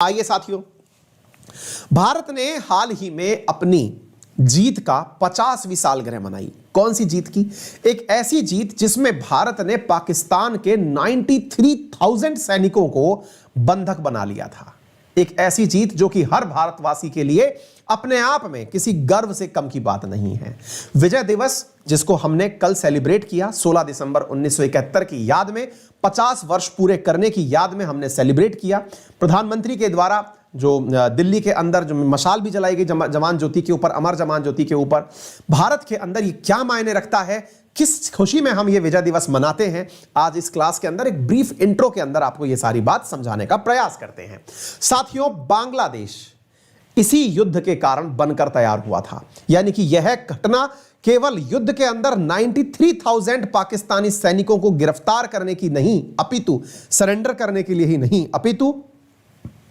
आइए साथियों, भारत ने हाल ही में अपनी जीत का 50वीं सालगिरह मनाई। कौन सी जीत की? एक ऐसी जीत जिसमें भारत ने पाकिस्तान के 93,000 सैनिकों को बंधक बना लिया था। एक ऐसी जीत जो कि हर भारतवासी के लिए अपने आप में किसी गर्व से कम की बात नहीं है। विजय दिवस जिसको हमने कल सेलिब्रेट किया, 16 दिसंबर 1971 की याद में, 50 वर्ष पूरे करने की याद में हमने सेलिब्रेट किया। प्रधानमंत्री के द्वारा जो दिल्ली के अंदर जो मशाल भी जलाई गई जवान ज्योति के ऊपर, अमर जवान ज्योति के ऊपर। भारत के अंदर ये क्या मायने रखता है, किस खुशी में हम ये विजय दिवस मनाते हैं, आज इस क्लास के अंदर एक ब्रीफ इंट्रो के अंदर आपको ये सारी बात समझाने का प्रयास करते हैं। साथियों, बांग्लादेश इसी युद्ध के कारण बनकर तैयार हुआ था। यानी कि यह घटना केवल युद्ध के अंदर 93,000 पाकिस्तानी सैनिकों को गिरफ्तार करने की नहीं, अपितु सरेंडर करने के लिए ही नहीं, अपितु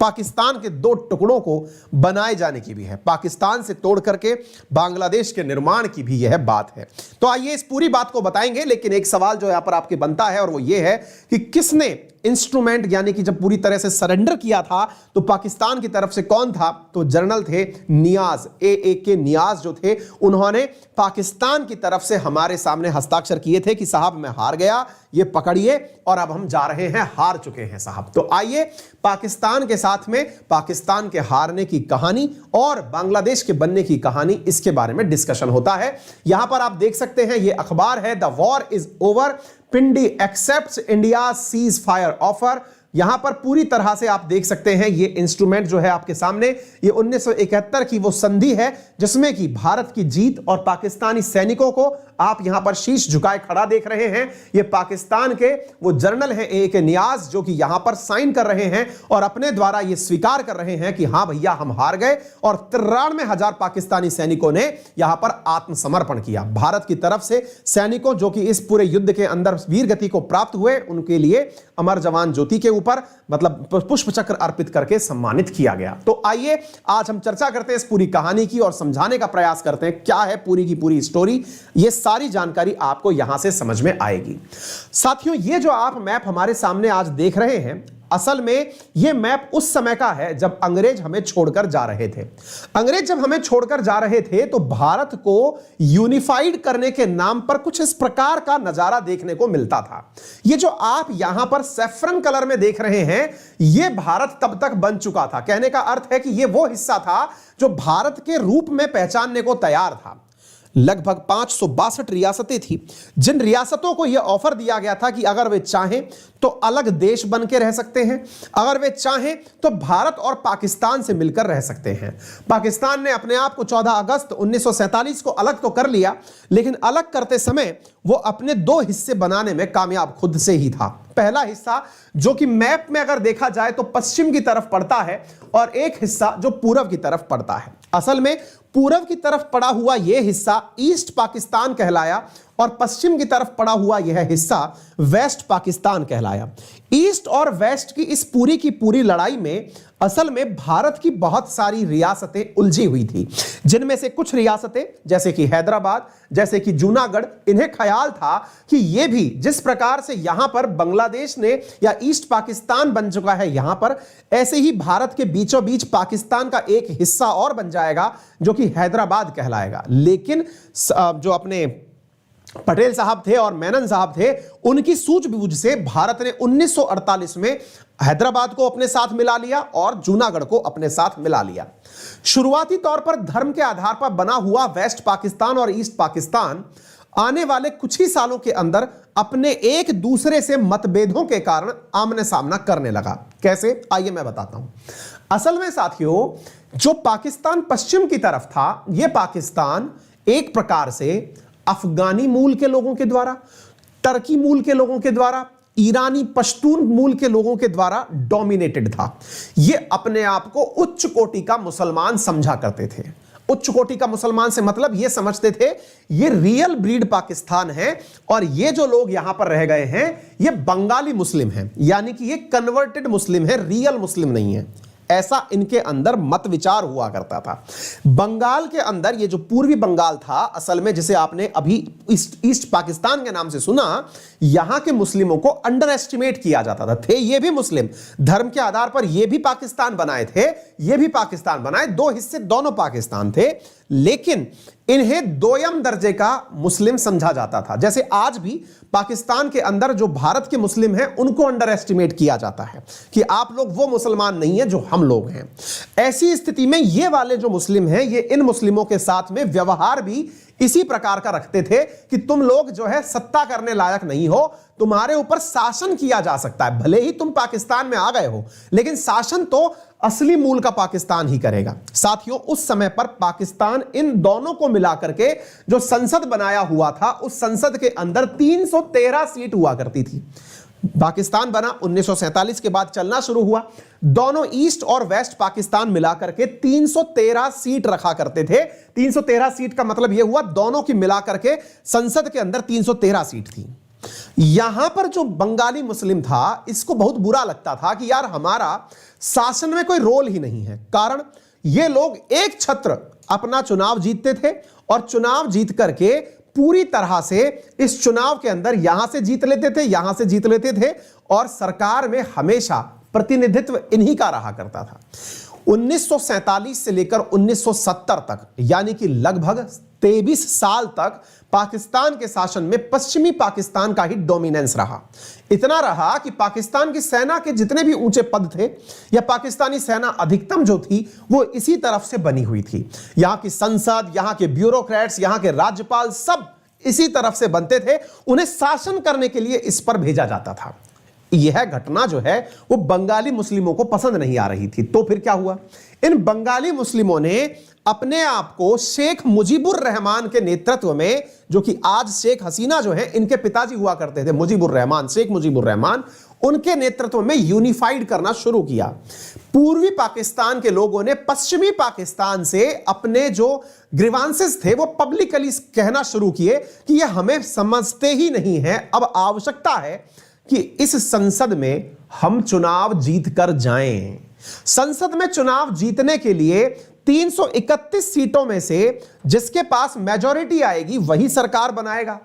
पाकिस्तान के दो टुकड़ों को बनाए जाने की भी है। पाकिस्तान से तोड़ करके बांग्लादेश के निर्माण की भी यह बात है। तो आइए इस पूरी बात को बताएंगे, लेकिन एक सवाल जो यहां पर आपके बनता है और वो ये है कि किसने इंस्ट्रूमेंट यानी कि जब पूरी तरह से सरेंडर किया था तो पाकिस्तान की तरफ से कौन था? तो जनरल थे नियाज, के नियाज जो थे, उन्होंने पाकिस्तान की तरफ से हमारे सामने हस्ताक्षर किए थे कि साहब मैं हार गया, ये पकड़िए और अब हम जा रहे हैं, हार चुके हैं साहब। तो आइए पाकिस्तान के साथ में पाकिस्तान के हारने की कहानी और बांग्लादेश के बनने की कहानी, इसके बारे में डिस्कशन होता है। यहां पर आप देख सकते हैं, ये अखबार है the war is over, Pindi accepts India cease fire offer. यहां पर पूरी तरह से आप देख सकते हैं, ये इंस्ट्रूमेंट जो है आपके सामने, ये 1971 की वो संधि है जिसमें कि भारत की जीत और पाकिस्तानी सैनिकों को आप यहां पर शीश झुकाए खड़ा देख रहे हैं। ये पाकिस्तान के वो जनरल हैं के नियाज जो कि यहां पर साइन कर रहे हैं और अपने द्वारा ये स्वीकार कर रहे हैं कि हां भैया हम हार गए, और 93,000 पाकिस्तानी सैनिकों ने यहां पर आत्मसमर्पण किया। भारत की तरफ से सैनिकों जो कि इस पूरे युद्ध के अंदर वीर गति को प्राप्त हुए, उनके लिए अमर जवान ज्योति के ऊपर मतलब पुष्प चक्र अर्पित करके सम्मानित किया गया। तो आइए आज हम चर्चा करते हैं इस पूरी कहानी की और समझाने का प्रयास करते हैं क्या है पूरी की पूरी स्टोरी। ये सारी जानकारी आपको यहां से समझ में आएगी। साथियों, ये जो आप मैप हमारे सामने आज देख रहे हैं, असल में यह मैप उस समय का है जब अंग्रेज हमें छोड़कर जा रहे थे। अंग्रेज जब हमें छोड़कर जा रहे थे तो भारत को यूनिफाइड करने के नाम पर कुछ इस प्रकार का नजारा देखने को मिलता था। ये जो आप यहां पर सैफरन कलर में देख रहे हैं, यह भारत तब तक बन चुका था। कहने का अर्थ है कि यह वो हिस्सा था जो भारत के रूप में पहचानने को तैयार था। लगभग 562 रियासतें थी, जिन रियासतों को यह ऑफर दिया गया था कि अगर वे चाहें तो अलग देश बन के रह सकते हैं, अगर वे चाहें तो भारत और पाकिस्तान से मिलकर रह सकते हैं। पाकिस्तान ने अपने आप को 14 अगस्त 1947 को अलग तो कर लिया, लेकिन अलग करते समय वो अपने दो हिस्से बनाने में कामयाब खुद से ही था। पहला हिस्सा जो कि मैप में अगर देखा जाए तो पश्चिम की तरफ पड़ता है और एक हिस्सा जो पूरब की तरफ पड़ता है। असल में पूरब की तरफ पड़ा हुआ यह हिस्सा ईस्ट पाकिस्तान कहलाया और पश्चिम की तरफ पड़ा हुआ यह हिस्सा वेस्ट पाकिस्तान कहलाया। ईस्ट और वेस्ट की इस पूरी की पूरी लड़ाई में असल में भारत की बहुत सारी रियासतें उलझी हुई थी, जिनमें से कुछ रियासतें जैसे कि हैदराबाद, जैसे कि जूनागढ़, इन्हें ख्याल था कि ये भी जिस प्रकार से यहां पर बांग्लादेश ने या ईस्ट पाकिस्तान बन चुका है यहां पर, ऐसे ही भारत के बीचों बीच पाकिस्तान का एक हिस्सा और बन जाएगा जो कि हैदराबाद कहलाएगा। लेकिन जो अपने पटेल साहब थे और मेनन साहब थे, उनकी सूझबूझ से भारत ने 1948 में हैदराबाद को अपने साथ मिला लिया और जूनागढ़ को अपने साथ मिला लिया। शुरुआती तौर पर धर्म के आधार पर बना हुआ वेस्ट पाकिस्तान और ईस्ट पाकिस्तान आने वाले कुछ ही सालों के अंदर अपने एक दूसरे से मतभेदों के कारण आमने सामना करने लगा। कैसे? आइए मैं बताता हूं। असल में साथियों, जो पाकिस्तान पश्चिम की तरफ था, यह पाकिस्तान एक प्रकार से अफगानी मूल के लोगों के द्वारा, टर्की मूल के लोगों के द्वारा, ईरानी पश्तून मूल के लोगों के द्वारा डोमिनेटेड था। यह अपने आप को उच्च कोटि का मुसलमान समझा करते थे। उच्च कोटि का मुसलमान से मतलब यह समझते थे ये रियल ब्रीड पाकिस्तान है और ये जो लोग यहां पर रह गए हैं ये बंगाली मुस्लिम हैं, यानी कि ये कन्वर्टेड मुस्लिम है, रियल मुस्लिम नहीं है। ऐसा इनके अंदर मत विचार हुआ करता था। बंगाल के अंदर ये जो पूर्वी बंगाल था, असल में जिसे आपने अभी ईस्ट पाकिस्तान के नाम से सुना, यहां के मुस्लिमों को अंडर एस्टिमेट किया जाता था। थे ये भी मुस्लिम, धर्म के आधार पर ये भी पाकिस्तान बनाए थे, ये भी पाकिस्तान बनाए, दो हिस्से दोनों पाकिस्तान थे, लेकिन इन्हें दोयम दर्जे का मुस्लिम समझा जाता था। जैसे आज भी पाकिस्तान के अंदर जो भारत के मुस्लिम हैं उनको अंडर एस्टिमेट किया जाता है कि आप लोग वो मुसलमान नहीं है जो हम लोग हैं। ऐसी स्थिति में ये वाले जो मुस्लिम हैं, ये इन मुस्लिमों के साथ में व्यवहार भी इसी प्रकार का रखते थे कि तुम लोग जो है सत्ता करने लायक नहीं हो, तुम्हारे ऊपर शासन किया जा सकता है। भले ही तुम पाकिस्तान में आ गए हो, लेकिन शासन तो असली मूल का पाकिस्तान ही करेगा। साथियों, उस समय पर पाकिस्तान इन दोनों को मिलाकर के जो संसद बनाया हुआ था, उस संसद के अंदर 313 सीट हुआ करती थी। पाकिस्तान बना 1947 के बाद चलना शुरू हुआ, दोनों ईस्ट और वेस्ट पाकिस्तान मिलाकर के 313 सीट रखा करते थे। 313 सीट का मतलब यह हुआ दोनों की मिलाकर के संसद के अंदर 313 सीट थी। यहां पर जो बंगाली मुस्लिम था, इसको बहुत बुरा लगता था कि यार हमारा शासन में कोई रोल ही नहीं है। कारण ये लोग एक छत्र अपना चुनाव जीतते थे और चुनाव जीत करके पूरी तरह से इस चुनाव के अंदर यहां से जीत लेते थे, यहां से जीत लेते थे, और सरकार में हमेशा प्रतिनिधित्व इन्हीं का रहा करता था। 1947 से लेकर 1970 तक, यानी कि लगभग 23 साल तक पाकिस्तान के शासन में पश्चिमी पाकिस्तान का ही डोमिनेंस रहा। इतना रहा कि पाकिस्तान की सेना के जितने भी ऊंचे पद थे, या पाकिस्तानी सेना अधिकतम जो थी, वो इसी तरफ से बनी हुई थी। यहां की संसद, यहां के ब्यूरोक्रेट्स, यहां के राज्यपाल सब इसी तरफ से बनते थे। उन्हें शासन करने के लिए इस पर भेजा जाता था। यह घटना जो है वो बंगाली मुस्लिमों को पसंद नहीं आ रही थी। तो फिर क्या हुआ? इन बंगाली मुस्लिमों ने अपने आप को शेख मुजीबुर रहमान के नेतृत्व में, जो कि आज शेख हसीना जो है इनके पिताजी हुआ करते थे, मुजीबुर रहमान, शेख मुजीबुर रहमान, उनके नेतृत्व में यूनिफाइड करना शुरू किया। पूर्वी पाकिस्तान के लोगों ने पश्चिमी पाकिस्तान से अपने जो ग्रीवांसेस थे वो पब्लिकली कहना शुरू किए कि यह हमें समझते ही नहीं है, अब आवश्यकता है कि इस संसद में हम चुनाव जीत कर जाएं। संसद में चुनाव जीतने के लिए 331 सीटों में से जिसके पास मेजॉरिटी आएगी वही सरकार बनाएगा।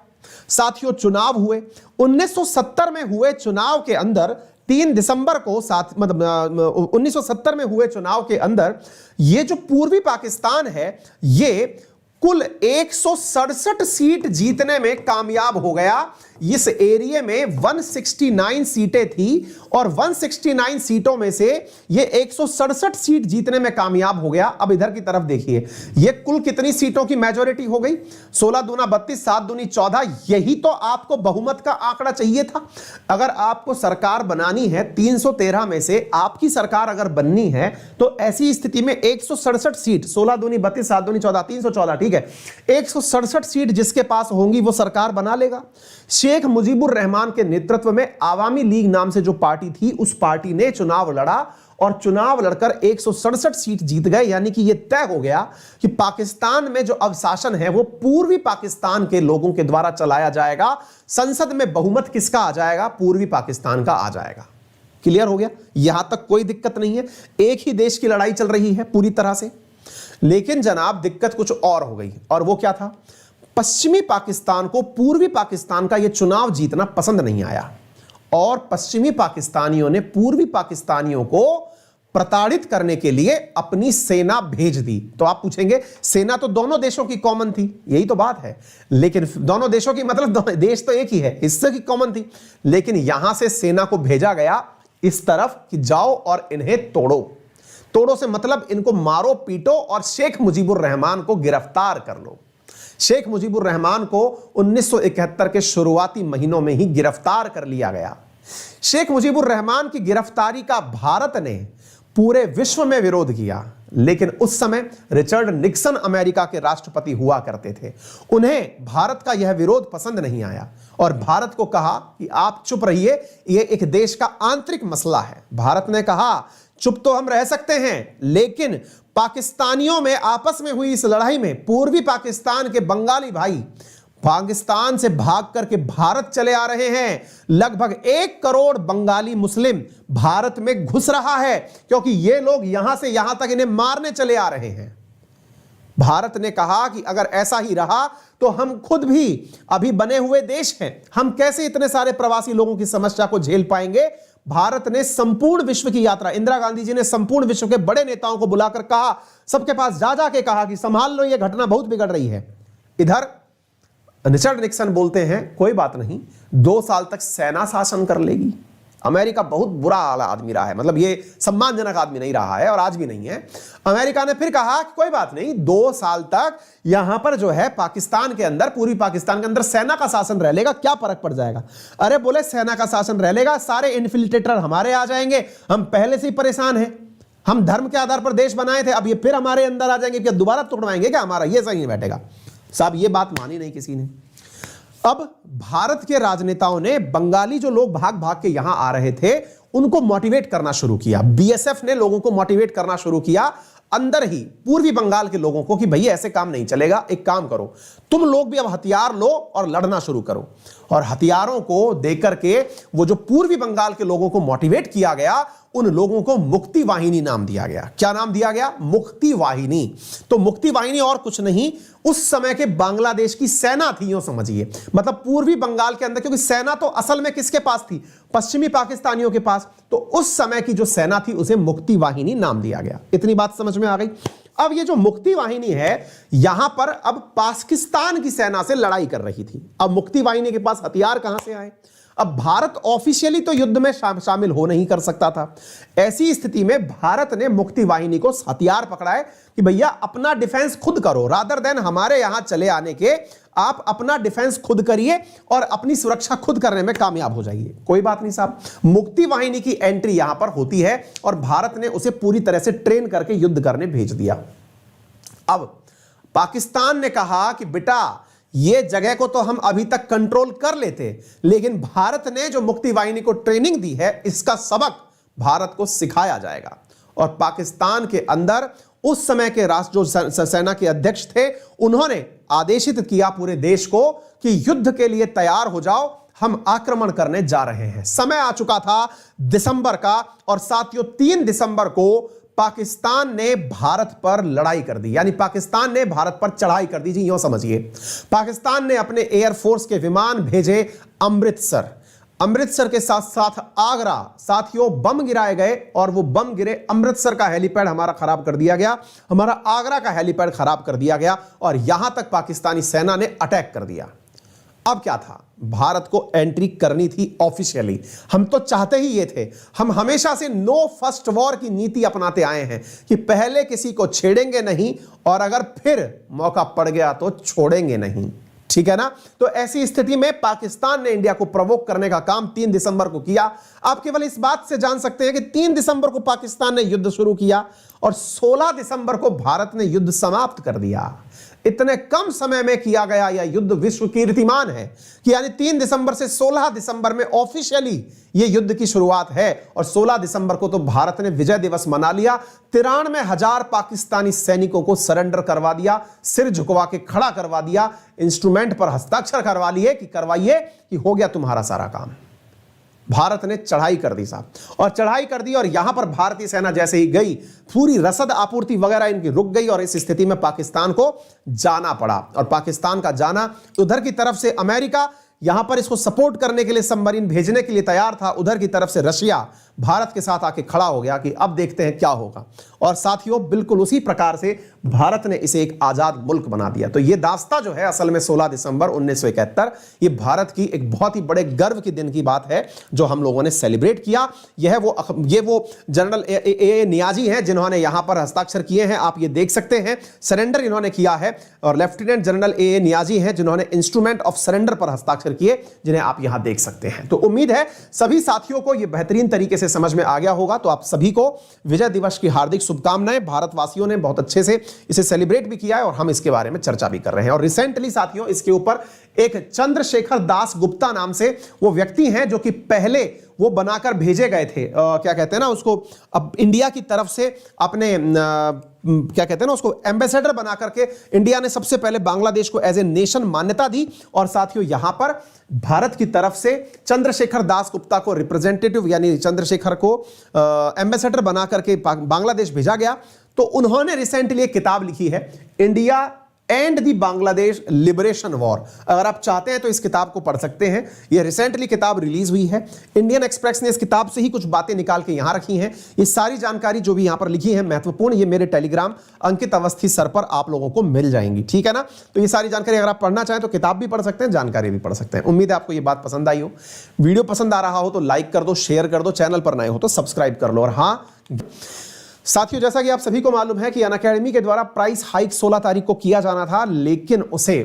साथियों, चुनाव हुए 1970 में हुए चुनाव के अंदर 3 दिसंबर को 1970 में हुए चुनाव के अंदर ये जो पूर्वी पाकिस्तान है, ये कुल 167 सीट जीतने में कामयाब हो गया। इस एरिया में 169 सीटें थी और 169 सीटों में से ये 167 सीट जीतने में कामयाब हो गया। अब इधर की तरफ देखिए, ये कुल कितनी सीटों की मेजॉरिटी हो गई? 16 दूना 32, 7 दूनी 14। यही तो आपको बहुमत का आंकड़ा चाहिए था। अगर आपको सरकार बनानी है, 313 में से आपकी सरकार अगर बननी है, तो ऐसी स्थिति में 167 सीट, 16 दूनी 32, 7 दूनी 14, 314, ठीक है, 167 सीट जिसके पास होंगी वो सरकार बना लेगा। शेख मुजीबुर रहमान के नेतृत्व में आवामी लीग नाम से जो पार्टी थी, उस पार्टी ने चुनाव लड़ा और चुनाव लड़कर 167 सीट जीत गए। यानी कि यह तय हो गया कि पाकिस्तान में जो अब शासन है वो पूर्वी पाकिस्तान के लोगों के द्वारा चलाया जाएगा। संसद में बहुमत किसका आ जाएगा? पूर्वी पाकिस्तान का आ जाएगा। क्लियर हो गया? यहां तक कोई दिक्कत नहीं है। एक ही देश की लड़ाई चल रही है पूरी तरह से। लेकिन जनाब, दिक्कत कुछ और हो गई, और वो क्या था? पश्चिमी पाकिस्तान को पूर्वी पाकिस्तान का यह चुनाव जीतना पसंद नहीं आया और पश्चिमी पाकिस्तानियों ने पूर्वी पाकिस्तानियों को प्रताड़ित करने के लिए अपनी सेना भेज दी। तो आप पूछेंगे, सेना तो दोनों देशों की कॉमन थी, यही तो बात है। लेकिन दोनों देशों की मतलब देश तो एक ही है, हिस्से की कॉमन थी। लेकिन यहां से सेना को भेजा गया इस तरफ कि जाओ और इन्हें तोड़ो। तोड़ो से मतलब इनको मारो पीटो और शेख मुजीबुर रहमान को गिरफ्तार कर लो। शेख मुजीबुर रहमान को 1971 के शुरुआती महीनों में ही गिरफ्तार कर लिया गया। शेख मुजीबुर रहमान की गिरफ्तारी का भारत ने पूरे विश्व में विरोध किया, लेकिन उस समय रिचर्ड निक्सन अमेरिका के राष्ट्रपति हुआ करते थे। उन्हें भारत का यह विरोध पसंद नहीं आया और भारत को कहा कि आप चुप रहिए, यह एक देश का आंतरिक मसला है। भारत ने कहा, चुप तो हम रह सकते हैं, लेकिन पाकिस्तानियों में आपस में हुई इस लड़ाई में पूर्वी पाकिस्तान के बंगाली भाई पाकिस्तान से भाग करके भारत चले आ रहे हैं। लगभग 1 करोड़ बंगाली मुस्लिम भारत में घुस रहा है, क्योंकि ये लोग यहां से यहां तक इन्हें मारने चले आ रहे हैं। भारत ने कहा कि अगर ऐसा ही रहा तो हम खुद भी अभी बने हुए देश हैं, हम कैसे इतने सारे प्रवासी लोगों की समस्या को झेल पाएंगे। भारत ने संपूर्ण विश्व की यात्रा, इंदिरा गांधी जी ने संपूर्ण विश्व के बड़े नेताओं को बुलाकर कहा, सबके पास जा जाके कहा कि संभाल लो, यह घटना बहुत बिगड़ रही है। इधर रिचर्ड निक्सन बोलते हैं कोई बात नहीं, 2 साल तक सेना शासन कर लेगी। अमेरिका बहुत बुरा आदमी रहा है, मतलब ये सम्मानजनक आदमी नहीं रहा है और आज भी नहीं है। अमेरिका ने फिर कहा कि कोई बात नहीं, 2 साल तक यहां पर जो है पाकिस्तान के अंदर, पूरी पाकिस्तान के अंदर सेना का शासन रह लेगा, क्या फर्क पड़ जाएगा। अरे बोले सेना का शासन रह लेगा, सारे इन्फिल्ट्रेटर हमारे आ जाएंगे, हम पहले से ही परेशान हैं, हम धर्म के आधार पर देश बनाए थे, अब ये फिर हमारे अंदर आ जाएंगे, क्या दोबारा तोड़वाएंगे क्या हमारा, ये सही नहीं बैठेगा। साहब ये बात मानी नहीं किसी ने। अब भारत के राजनेताओं ने बंगाली जो लोग भाग भाग के यहां आ रहे थे उनको मोटिवेट करना शुरू किया। बीएसएफ ने लोगों को मोटिवेट करना शुरू किया अंदर ही पूर्वी बंगाल के लोगों को कि भैया ऐसे काम नहीं चलेगा, एक काम करो, तुम लोग भी अब हथियार लो और लड़ना शुरू करो। और हथियारों को देकर के वो जो पूर्वी बंगाल के लोगों को मोटिवेट किया गया, उन लोगों को मुक्ति वाहिनी नाम दिया गया। क्या नाम दिया गया? मुक्ति वाहिनी। तो मुक्ति वाहिनी और कुछ नहीं, उस समय के बांग्लादेश की सेना थी, यूं समझिए। मतलब पूर्वी बंगाल के अंदर, क्योंकि सेना तो असल में किसके पास थी? पश्चिमी पाकिस्तानियों के पास। तो उस समय की जो सेना थी उसे मुक्ति वाहिनी नाम दिया गया। इतनी बात समझ में आ गई। अब ये जो मुक्ति वाहिनी है, यहां पर अब पाकिस्तान की सेना से लड़ाई कर रही थी। अब मुक्ति वाहिनी के पास हथियार कहां से आए? अब भारत ऑफिशियली तो युद्ध में शामिल हो नहीं कर सकता था। ऐसी स्थिति में भारत ने मुक्ति वाहिनी को हथियार पकड़ाए कि भैया अपना डिफेंस खुद करो, रादर देन हमारे यहां चले आने के, आप अपना डिफेंस खुद करिए और अपनी सुरक्षा खुद करने में कामयाब हो जाइए। कोई बात नहीं साहब, मुक्ति वाहिनी की एंट्री यहां पर होती है और भारत ने उसे पूरी तरह से ट्रेन करके युद्ध करने भेज दिया। अब पाकिस्तान ने कहा कि बेटा ये जगह को तो हम अभी तक कंट्रोल कर लेते, लेकिन भारत ने जो मुक्ति वाहिनी को ट्रेनिंग दी है, इसका सबक भारत को सिखाया जाएगा। और पाकिस्तान के अंदर उस समय के राष्ट्र जो सेना के अध्यक्ष थे, उन्होंने आदेशित किया पूरे देश को कि युद्ध के लिए तैयार हो जाओ, हम आक्रमण करने जा रहे हैं। समय आ चुका था दिसंबर का, और साथियों 3 दिसंबर को पाकिस्तान ने भारत पर लड़ाई कर दी, यानी पाकिस्तान ने भारत पर चढ़ाई कर दी। जी यूं समझिए, पाकिस्तान ने अपने एयरफोर्स के विमान भेजे अमृतसर के साथ साथ आगरा। साथियों बम गिराए गए और वो बम गिरे, अमृतसर का हेलीपैड हमारा खराब कर दिया गया, हमारा आगरा का हेलीपैड खराब कर दिया गया, और यहां तक पाकिस्तानी सेना ने अटैक कर दिया। अब क्या था? भारत को एंट्री करनी थी ऑफिशियली। हम तो चाहते ही ये थे, हम हमेशा से नो फर्स्ट वॉर की नीति अपनाते आए हैं कि पहले किसी को छेड़ेंगे नहीं, और अगर फिर मौका पड़ गया तो छोड़ेंगे नहीं। ठीक है ना? तो ऐसी स्थिति में पाकिस्तान ने इंडिया को प्रवोक करने का काम 3 दिसंबर को किया। आप केवल इस बात से जान सकते हैं कि 3 दिसंबर को पाकिस्तान ने युद्ध शुरू किया और 16 दिसंबर को भारत ने युद्ध समाप्त कर दिया। इतने कम समय में किया गया यह युद्ध विश्व कीर्तिमान है कि यानी 3 दिसंबर से 16 दिसंबर में ऑफिशियली यह युद्ध की शुरुआत है, और 16 दिसंबर को तो भारत ने विजय दिवस मना लिया। 93,000 पाकिस्तानी सैनिकों को सरेंडर करवा दिया, सिर झुकवा के खड़ा करवा दिया, इंस्ट्रूमेंट पर हस्ताक्षर करवा लिए कि करवाइए कि हो गया तुम्हारा सारा काम। भारत ने चढ़ाई कर दी साहब, और चढ़ाई कर दी, और यहां पर भारतीय सेना जैसे ही गई, पूरी रसद आपूर्ति वगैरह इनकी रुक गई, और इस स्थिति में पाकिस्तान को जाना पड़ा। और पाकिस्तान का जाना, उधर की तरफ से अमेरिका यहां पर इसको सपोर्ट करने के लिए सबमरीन भेजने के लिए तैयार था, उधर की तरफ से रशिया भारत के साथ आके खड़ा हो गया कि अब देखते हैं क्या होगा। और साथियों बिल्कुल उसी प्रकार से भारत ने इसे एक आजाद मुल्क बना दिया। तो ये दास्ता जो है असल में 16 दिसंबर 1971, ये भारत की एक बहुत ही बड़े गर्व के दिन की बात है जो हम लोगों ने सेलिब्रेट किया। ये वो जनरल ए नियाजी हैं जिन्होंने यहां पर हस्ताक्षर किए हैं, आप ये देख सकते हैं, सरेंडर इन्होंने किया है, और लेफ्टिनेंट जनरल ए नियाजी हैं जिन्होंने इंस्ट्रूमेंट ऑफ सरेंडर पर हस्ताक्षर किए, जिन्हें आप यहां देख सकते हैं। तो उम्मीद है सभी साथियों को यह बेहतरीन तरीके से समझ में आ गया होगा। तो आप सभी को विजय दिवस की हार्दिक शुभकामनाएं। भारतवासियों ने बहुत अच्छे से इसे सेलिब्रेट भी किया है और हम इसके बारे में चर्चा भी कर रहे हैं। और रिसेंटली साथियों इसके ऊपर एक चंद्रशेखर दास गुप्ता नाम से वो व्यक्ति हैं जो कि पहले वो बनाकर भेजे गए थे, क्या कहते हैं ना उसको, अब इंडिया की तरफ से अपने क्या कहते हैं ना उसको, एम्बेसडर बना करके इंडिया ने सबसे पहले बांग्लादेश को एज ए नेशन मान्यता दी। और साथियों यहां पर भारत की तरफ से चंद्रशेखर दास गुप्ता को रिप्रेजेंटेटिव यानी चंद्रशेखर को एम्बेसडर बना करके बांग्लादेश भेजा गया। तो उन्होंने रिसेंटली एक किताब लिखी है, India and the Bangladesh liberation war. अगर आप चाहते हैं तो इस किताब को पढ़ सकते हैं, यह रिसेंटली किताब रिलीज हुई है। इंडियन एक्सप्रेस ने इस किताब से ही कुछ बातें निकाल के यहां रखी हैं। ये सारी जानकारी जो भी यहां पर लिखी है महत्वपूर्ण, ये मेरे टेलीग्राम अंकित अवस्थी सर पर आप लोगों को मिल जाएंगी, ठीक है ना। तो ये सारी जानकारी अगर आप पढ़ना चाहें तो किताब भी पढ़ सकते हैं, जानकारी भी पढ़ सकते हैं। उम्मीद है आपको ये बात पसंद आई हो। वीडियो पसंद आ रहा हो तो लाइक कर दो, शेयर कर दो, चैनल पर नए हो तो सब्सक्राइब कर लो। और हाँ साथियों, जैसा कि आप सभी को मालूम है कि अनअकैडमी के द्वारा प्राइस हाइक 16 तारीख को किया जाना था, लेकिन उसे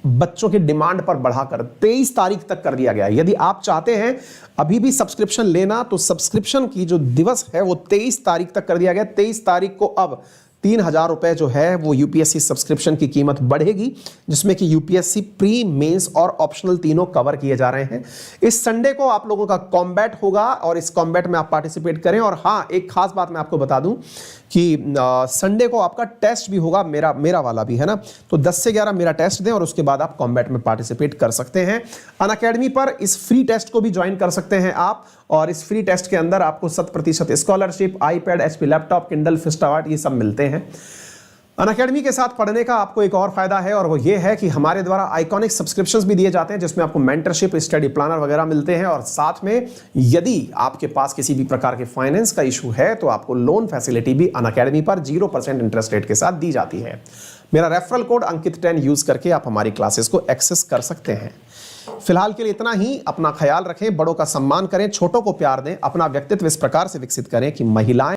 बच्चों की डिमांड पर बढ़ाकर 23 तारीख तक कर दिया गया। यदि आप चाहते हैं अभी भी सब्सक्रिप्शन लेना तो सब्सक्रिप्शन की जो दिवस है वो 23 तारीख तक कर दिया गया। 23 तारीख को अब 3000 रुपए जो है वो यूपीएससी सब्सक्रिप्शन की कीमत बढ़ेगी, जिसमें कि यूपीएससी प्री, मेंस और ऑप्शनल तीनों कवर किए जा रहे हैं। इस संडे को आप लोगों का कॉम्बैट होगा और इस कॉम्बैट में आप पार्टिसिपेट करें। और हाँ, एक खास बात मैं आपको बता दूं कि संडे को आपका टेस्ट भी होगा, मेरा वाला भी है ना। तो 10 से 11 मेरा टेस्ट दें और उसके बाद आप कॉम्बैट में पार्टिसिपेट कर सकते हैं। अनअकैडमी पर इस फ्री टेस्ट को भी ज्वाइन कर सकते हैं आप, और इस फ्री टेस्ट के अंदर आपको 100% scholarship, iPad, HP laptop, Kindle, फिस्टावाट ये सब मिलते हैं। अनअकैडमी के साथ पढ़ने का आपको एक और फायदा है, और वो ये है कि हमारे द्वारा आइकॉनिक सब्सक्रिप्शंस भी दिए जाते हैं, जिसमें आपको मेंटरशिप, स्टडी प्लानर वगैरह मिलते हैं। और साथ में यदि आपके पास किसी भी प्रकार के फाइनेंस का इशू है तो आपको लोन फैसिलिटी भी अनअकैडमी पर 0% इंटरेस्ट रेट के साथ दी जाती है। मेरा रेफरल कोड अंकित10 यूज करके आप हमारी क्लासेस को एक्सेस कर सकते हैं। फिलहाल के लिए इतना ही। अपना ख्याल रखें, बड़ों का सम्मान करें, छोटों को प्यार दें, अपना व्यक्तित्व इस प्रकार से विकसित करें कि महिलाएं